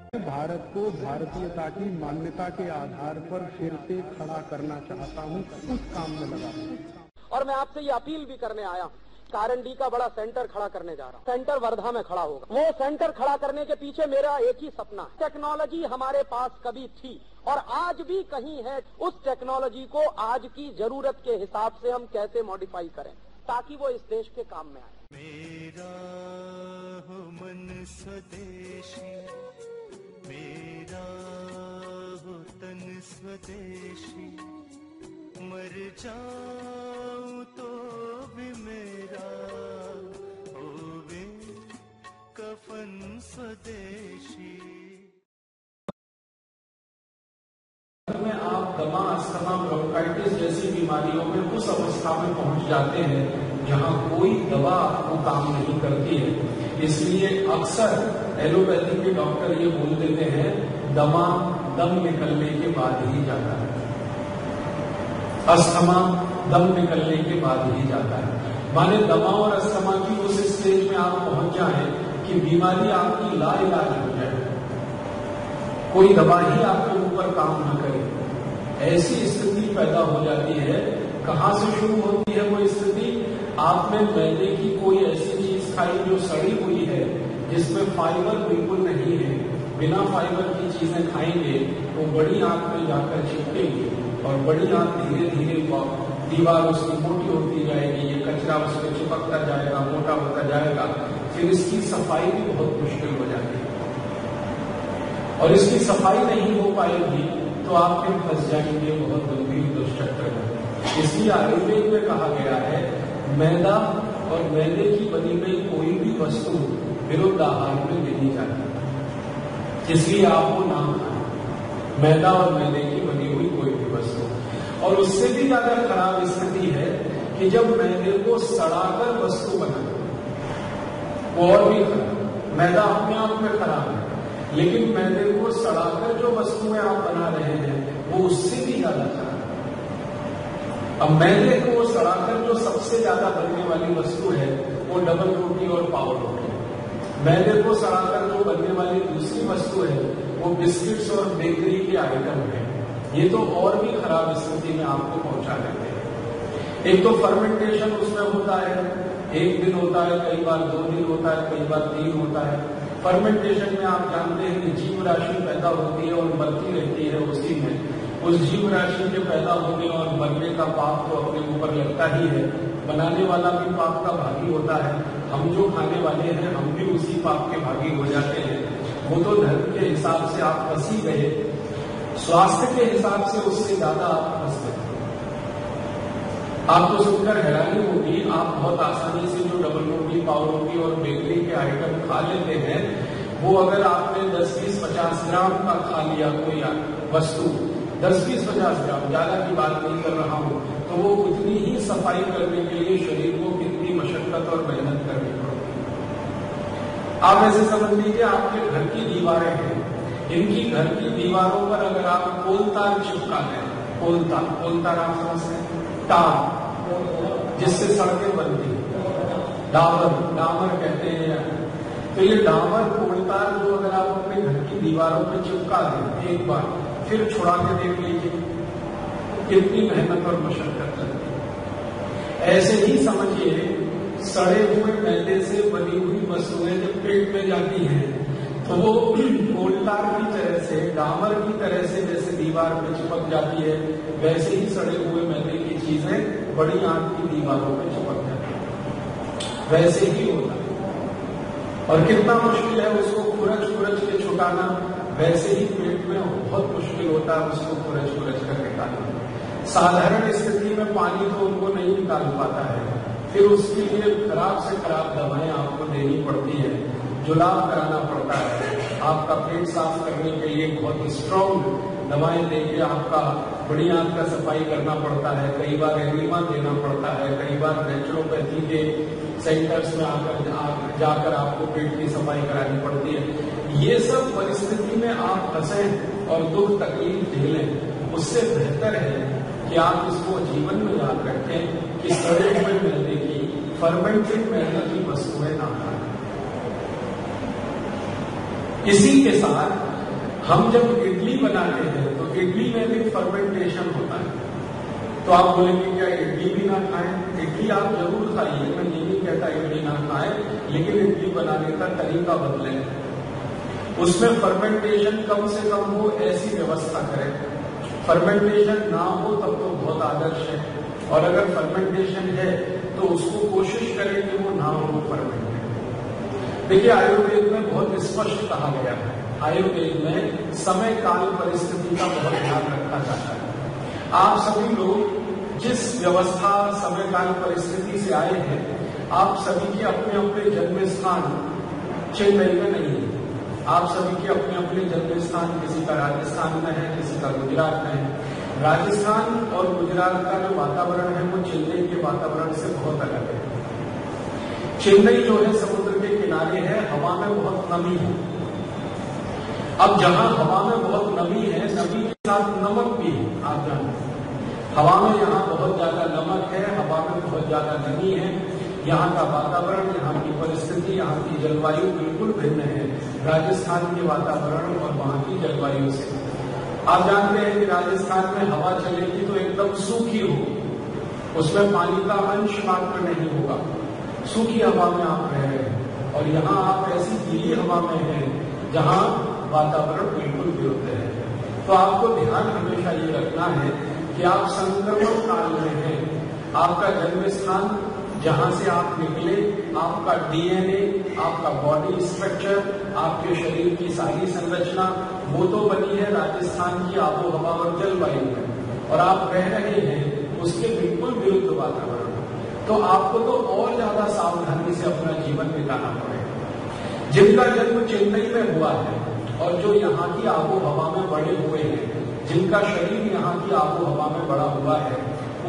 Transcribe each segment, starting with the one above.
भारत को भारतीयता की मान्यता के आधार पर फिर से खड़ा करना चाहता हूं, उस काम में लगा हूं। और मैं आपसे ये अपील भी करने आया हूं, कारंडी का बड़ा सेंटर खड़ा करने जा रहा हूं। सेंटर वर्धा में खड़ा होगा। वो सेंटर खड़ा करने के पीछे मेरा एक ही सपना है। टेक्नोलॉजी हमारे पास कभी थी और आज भी कहीं है। उस टेक्नोलॉजी को आज की जरूरत के हिसाब से हम कैसे मॉडिफाई करें ताकि वो इस देश के काम में आए। मेरा हो मन स्वदेशी, मेरा हो तन स्वदेशी, मर जाऊं तो भी मेरा होवे कफन स्वदेशी। में आप दमा, अस्थमा, ब्रोंकाइटिस जैसी बीमारियों में उस अवस्था में पहुंच जाते हैं जहां कोई दवा आपको काम नहीं करती है। इसलिए अक्सर एलोपैथी के डॉक्टर ये बोल देते हैं दमा दम निकलने के बाद ही जाता है, अस्थमा दम निकलने के बाद ही जाता है। माने दमा और अस्थमा की उस स्टेज में आप पहुंच जाए कि बीमारी आपकी लाइलाज हो जाए, कोई दवा ही आपके ऊपर काम न करे, ऐसी स्थिति पैदा हो जाती है। कहां से शुरू होती है वो स्थिति? आपने मैदे की कोई ऐसी चीज खाई जो सड़ी हुई है, जिसमें फाइबर बिल्कुल नहीं है। बिना फाइबर की चीजें खाएंगे तो बड़ी आंत में जाकर चिपकेंगे और बड़ी आंत धीरे धीरे दीवार उसकी मोटी होती जाएगी, ये कचरा उसमें चिपकता जाएगा, मोटा होता जाएगा, फिर इसकी सफाई भी बहुत मुश्किल हो जाती है। और इसकी सफाई नहीं हो पाएगी तो आप फिर फंस जाएंगे बहुत गंभीर दुष्चक्र में। इसलिए आयुर्वेद में कहा गया है मैदा और मैदे की बनी गई कोई भी वस्तु विरुद्ध आहार में गिनी जाती है, इसलिए आपको नाम खाएं मैदा और मैदे की बनी हुई कोई भी वस्तु। और उससे भी ज्यादा खराब स्थिति है कि जब मैदे को सड़ाकर वस्तु बनाए, वो और भी खराब। मैदा अपने आप में खराब है, लेकिन मैदे को सड़ाकर जो वस्तुएं आप बना रहे हैं वो उससे भी ज्यादा खराब है। अब मैदे को सड़ाकर जो सबसे ज्यादा बनने वाली वस्तु है वो डबल रोटी और पाव रोटी। मैदे को सड़ाकर जो बनने वाली दूसरी वस्तु है वो बिस्किट्स और बेकरी के आइटम है। ये तो और भी खराब स्थिति में आपको पहुंचा देते हैं। एक तो फर्मेंटेशन उसमें होता है, एक दिन होता है, कई बार 2 दिन होता है, कई बार 3 होता है। फर्मेंटेशन में आप जानते हैं कि जीव राशि पैदा होती है और मरती रहती है उसी में। उस जीव राशि के पैदा होने और मरने का पाप तो अपने ऊपर लगता ही है, बनाने वाला भी पाप का भागी होता है, हम जो खाने वाले हैं हम भी उसी पाप के भागी हो जाते हैं। वो तो धर्म के हिसाब से आप फंस ही गए, स्वास्थ्य के हिसाब से उससे ज्यादा आप फंस गए। आपको सुनकर हैरानी होगी, आप बहुत आसानी से जो डबल रोटी, पाव रोटी और बेकरी के आइटम खा लेते हैं, वो अगर आपने 10-20-50 ग्राम का खा लिया कोई वस्तु, 10-20-50 ग्राम, ज्यादा की बात नहीं कर रहा हूं, तो वो उतनी ही सफाई करने के लिए शरीर को कितनी मशक्कत और मेहनत करनी पड़ती है। आप ऐसे समझ लीजिए आपके घर की दीवारें हैं, इनकी घर की दीवारों पर अगर आप कोलतार चिपका दें, कोलतार आप समझते हैं, टार जिससे सड़कें बनती हैं, डामर कहते हैं। तो ये डामर कोलतार जो अगर आप अपने घर की दीवारों पर चिपका दें एक बार, फिर छुड़ा के देख लीजिए कितनी मेहनत और मशक्कत लगती है। ऐसे ही समझिए सड़े हुए मैदे से बनी हुई वस्तुएं जब पेट में जाती हैं तो वो कोलतार की तरह से, डामर की तरह से जैसे दीवार पे चिपक जाती है, वैसे ही सड़े हुए मैदे की चीजें बड़ी आंत की दीवारों पे चिपक जाती है, वैसे ही होता है। और कितना मुश्किल है उसको खुरच के छुटाना, वैसे ही पेट में बहुत मुश्किल होता है उसको खुरच कर निकालना। साधारण स्थिति में पानी तो उनको नहीं निकाल पाता है, फिर उसके लिए खराब से खराब दवाएं आपको देनी पड़ती है, जुलाब कराना पड़ता है, आपका पेट साफ करने के लिए बहुत स्ट्रॉन्ग दवाएं देके आपका बड़ी आंत का सफाई करना पड़ता है, कई बार एनिमा देना पड़ता है, कई बार नेचुरोपैथी के सेंटर्स में जाकर आपको पेट की सफाई करानी पड़ती है। ये सब परिस्थिति में आप फंसे और दुख तकलीफ झेलें, उससे बेहतर है कि आप इसको जीवन में याद रखें कि सड़े हुए मैदे की, फर्मेंटेड मैदे की वस्तुएं ना खाएं। इसी के साथ हम जब इडली बनाते हैं तो इडली में भी फर्मेंटेशन होता है। तो आप बोलेंगे क्या इडली भी ना खाएं? इडली आप जरूर खाइए, मैं ये नहीं कहता इडली ना खाएं, लेकिन इडली बनाने का तरीका बदलें, उसमें फर्मेंटेशन कम से कम हो ऐसी व्यवस्था करें। फर्मेंटेशन ना हो तब तो बहुत आदर्श है, और अगर फर्मेंटेशन है तो उसको कोशिश करें कि वो ना हो फर्मेंटेशन। देखिए आयुर्वेद में बहुत स्पष्ट कहा गया है, आयुर्वेद में समय काल परिस्थिति का बहुत ध्यान रखा जाता है। आप सभी लोग जिस व्यवस्था समय काल परिस्थिति से आए हैं, आप सभी के अपने अपने जन्म स्थान चेन्नई में नहीं है। आप सभी के अपने अपने जन्म स्थान, किसी का राजस्थान में है, किसी का गुजरात में है। राजस्थान और गुजरात का जो वातावरण है वो चेन्नई के वातावरण से बहुत अलग है। चेन्नई जो है समुद्र के किनारे है, हवा में बहुत नमी है। अब जहां हवा में बहुत नमी है, नमी के साथ नमक भी है। आप जानते हैं हवा में यहाँ बहुत ज्यादा नमक है, हवा में बहुत ज्यादा नमी है। यहाँ का वातावरण, यहाँ की परिस्थिति, यहाँ की जलवायु बिल्कुल भिन्न है राजस्थान के वातावरण और वहाँ की जलवायु से। आप जानते हैं कि राजस्थान में हवा चलेगी तो एकदम सूखी होगी, उसमें पानी का अंश मात्र नहीं होगा, सूखी हवा में आप रह रहे हैं। और यहाँ आप ऐसी गीली हवा में हैं जहाँ वातावरण बिल्कुल विरुद्ध है। तो आपको ध्यान हमेशा ये रखना है कि आप संक्रमण काल में हैं। आपका जन्म स्थान जहां से आप निकले, आपका डीएनए, आपका बॉडी स्ट्रक्चर, आपके शरीर की सारी संरचना वो तो बनी है राजस्थान की आबो हवा और जलवायु में, और आप रह रहे हैं उसके बिल्कुल विरुद्ध वातावरण। तो आपको तो और ज्यादा सावधानी से अपना जीवन बिताना पड़ेगा। जिनका जन्म चेन्नई में हुआ है और जो यहाँ की आबो हवा में बड़े हुए हैं, जिनका शरीर यहाँ की आबो हवा में बड़ा हुआ है,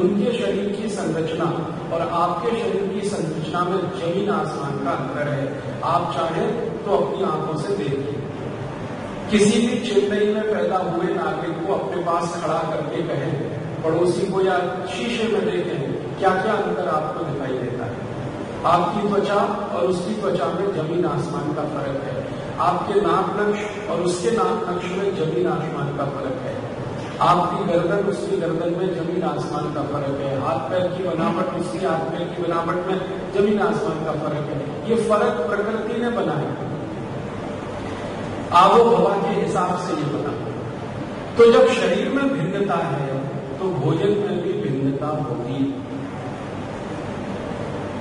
उनके शरीर की संरचना और आपके शरीर की संरचना में जमीन आसमान का अंतर है। आप चाहें तो अपनी आंखों से देखिए। किसी भी चेन्नई में पैदा हुए नागरिक को अपने पास खड़ा करके कहें, पड़ोसी को या शीशे में देखें, क्या क्या अंतर आपको दिखाई देता है। आपकी त्वचा और उसकी त्वचा में जमीन आसमान का फर्क है। आपके नाक नक्श और उसके नाक नक्श में जमीन आसमान का फर्क है। आपकी गर्दन उसकी गर्दन में जमीन आसमान का फर्क है। हाथ पैर की बनावट उसकी हाथ पैर की बनावट में जमीन आसमान का फर्क है। ये फर्क प्रकृति ने बनाया, आबो हवा के हिसाब से ये बना। तो जब शरीर में भिन्नता है तो भोजन में भी भिन्नता होगी,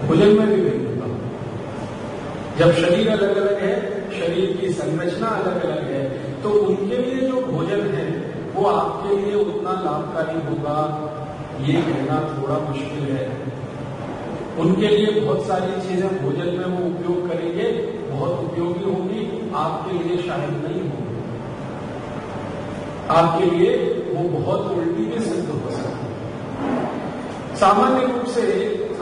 भोजन में भी भिन्नता होगी। जब शरीर अलग अलग है, शरीर की संरचना अलग अलग है, तो उनके लिए जो भोजन है वो आपके लिए उतना लाभकारी होगा ये कहना थोड़ा मुश्किल है। उनके लिए बहुत सारी चीजें भोजन में वो उपयोग करेंगे, बहुत उपयोगी होंगी, आपके लिए शायद नहीं होगी। आपके लिए वो बहुत उल्टी भी सिद्ध हो सकती है। सामान्य रूप से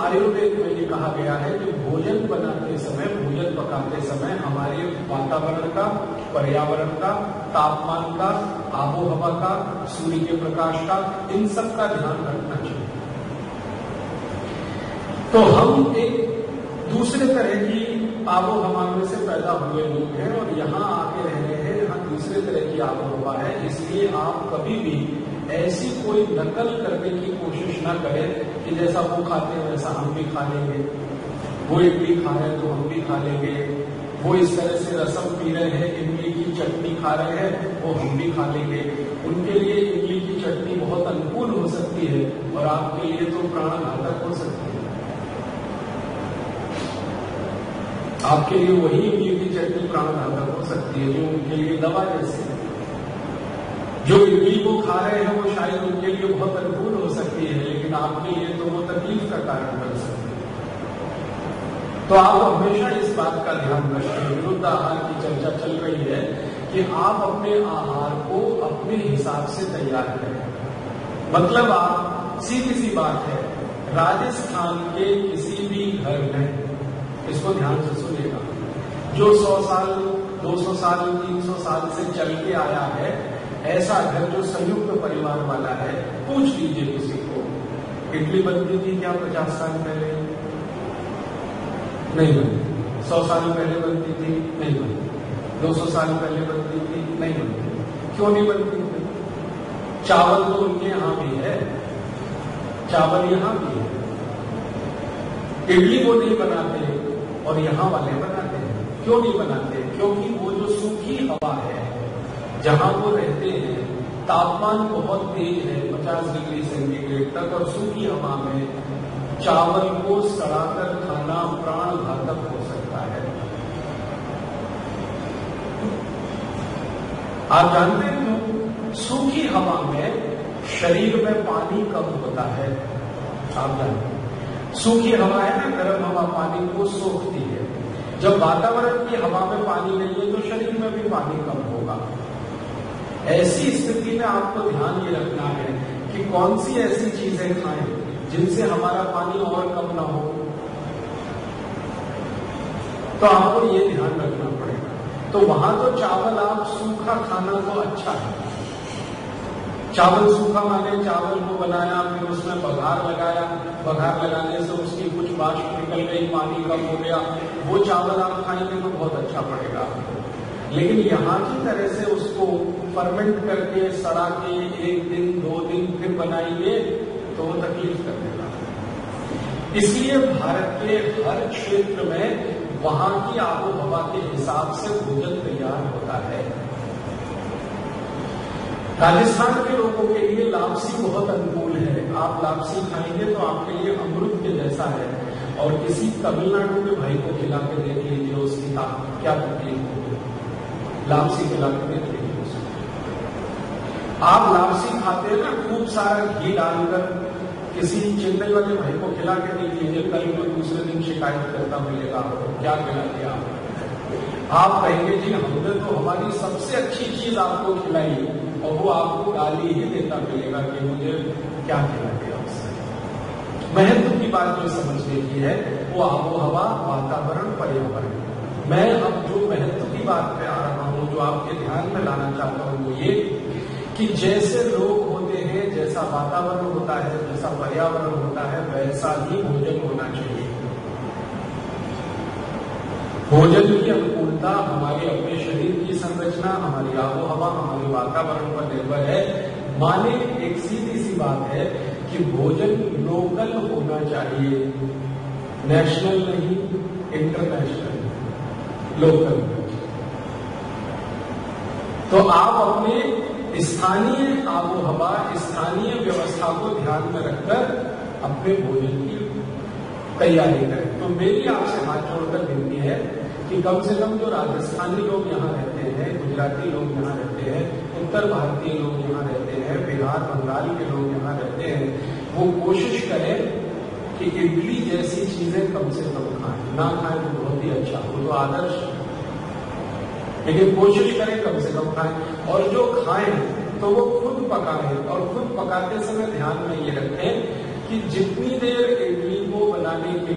आयुर्वेद में ये कहा गया है कि भोजन बनाते समय, भोजन पकाते समय हमारे वातावरण का, पर्यावरण का, तापमान का, आबो हवा का, सूर्य के प्रकाश का, इन सब का ध्यान रखना चाहिए। तो हम एक दूसरे तरह की आबो हवा में से पैदा हुए लोग हैं और यहाँ आके रह रहे हैं, यहाँ दूसरे तरह की आबो हवा है। इसलिए आप कभी भी ऐसी कोई नकल करने की कोशिश ना करें कि जैसा वो खाते हैं वैसा हम भी खा लेंगे। वो इडली खा रहे हैं तो हम भी खा लेंगे, वो इस तरह से रसम पी रहे हैं, इमली की चटनी खा रहे हैं, वो हम भी खा लेंगे। उनके लिए इमली की चटनी बहुत अनुकूल हो सकती है और आपके लिए तो प्राणघातक हो सकती है। आपके लिए वही इमली की चटनी प्राणघातक हो सकती है जो उनके लिए दवा जैसी है। जो इडली को खा रहे हैं वो शायद उनके लिए बहुत अनुकूल हो सकती है, लेकिन आपके लिए तो वो तकलीफ का कारण बन सकती है। तो आप हमेशा इस बात का ध्यान रखें, विरुद्ध आहार की चर्चा चल रही है, कि आप अपने आहार को अपने हिसाब से तैयार करें। मतलब आप, सीधी सी बात है, राजस्थान के किसी भी घर में, इसको ध्यान से सुनिएगा, जो 100 साल, 200 साल, 300 साल से चल के आया है, ऐसा घर जो संयुक्त परिवार वाला है, पूछ लीजिए किसी को, इडली बनती थी क्या 50 साल पहले? नहीं बनती। 100 साल पहले बनती थी? नहीं बनती। 200 साल पहले बनती थी? नहीं बनती। क्यों नहीं बनती? चावल तो उनके यहां भी है, चावल यहां भी है। इडली वो नहीं बनाते और यहां वाले बनाते हैं। क्यों नहीं बनाते? क्योंकि वो जो सूखी हवा है जहां वो रहते हैं, तापमान बहुत तेज है 50 डिग्री सेंटीग्रेड तक, और सूखी हवा में चावल को सड़ाकर खाना प्राण घातक हो सकता है। आप जानते हैं सूखी हवा में शरीर में पानी कम होता है। आप जानते हैं सूखी हवा है ना, गर्म हवा पानी को सोखती है। जब वातावरण की हवा में पानी नहीं है तो शरीर में भी पानी कम होगा। ऐसी स्थिति में आपको ध्यान ये रखना है कि कौन सी ऐसी चीजें खाएं जिनसे हमारा पानी और कम ना हो। तो आपको ये ध्यान रखना पड़ेगा। तो वहां तो चावल आप सूखा खाना तो अच्छा है। चावल सूखा माने चावल को बनाया, फिर उसमें बघार लगाया, बघार लगाने से उसकी कुछ वाष्प निकल गई, पानी कम हो गया, वो चावल आप खाएंगे तो बहुत अच्छा पड़ेगा। लेकिन यहाँ की तरह से उसको फर्मेंट करके सड़ा के 1 दिन 2 दिन फिर बनाएंगे तो वो तकलीफ कर देगा। इसलिए भारत के हर क्षेत्र में वहां की आबो हवा के हिसाब से भोजन तैयार होता है। राजस्थान के लोगों के लिए लापसी बहुत अनुकूल है। आप लापसी खाएंगे तो आपके लिए अमृत के जैसा है। और किसी तमिलनाडु के भाई को खिला के देख लीजिए, उसकी क्या तकलीफ होगी। लापसी खिला के देख लीजिए उसको। आप लापसी खाते हैं ना, खूब सारा घी डालकर, किसी चेन्नई वाले भाई को खिला के देख लीजिए, कल को दूसरे दिन शिकायत करता मिलेगा आपको, क्या खिला दिया आप कहेंगे जी हमने तो हमारी सबसे अच्छी चीज आपको खिलाई, और वो आपको गाली ही देता मिलेगा कि मुझे क्या खिला दिया उससे। महत्व की बात जो समझने की है वो आबो हवा, वातावरण, पर्यावरण। मैं अब जो महत्व की बात पे आ रहा हूं, जो आपके ध्यान में लाना चाहता हूं, वो ये कि जैसे लोग होते हैं, जैसा वातावरण होता है, जैसा पर्यावरण होता है, वैसा ही भोजन होना चाहिए। भोजन की अनुकूलता हमारे अपने शरीर की संरचना, हमारी आबो हवा, हमारे वातावरण पर निर्भर है। माने एक सीधी सी बात है कि भोजन लोकल होना चाहिए, नेशनल नहीं, इंटरनेशनल, लोकल। तो आप अपने स्थानीय आबो हवा, स्थानीय व्यवस्था को ध्यान में रखकर अपने भोजन की तैयारी करें। तो मेरी आपसे हाथ जोड़कर विनती है कि कम से कम जो राजस्थानी लोग यहाँ रहते हैं, गुजराती लोग यहाँ रहते हैं, उत्तर भारतीय लोग यहाँ रहते हैं, बिहार बंगाल के लोग यहाँ रहते हैं, वो कोशिश करें कि इडली जैसी चीजें कम से कम खाएं। ना खाएं तो बहुत ही अच्छा, वो तो आदर्श, लेकिन कोशिश करें कम से कम खाएं। और जो खाएं तो वो खुद पकाएं, और खुद पकाते समय ध्यान में ये रखें कि जितनी देर इडली को बनाने के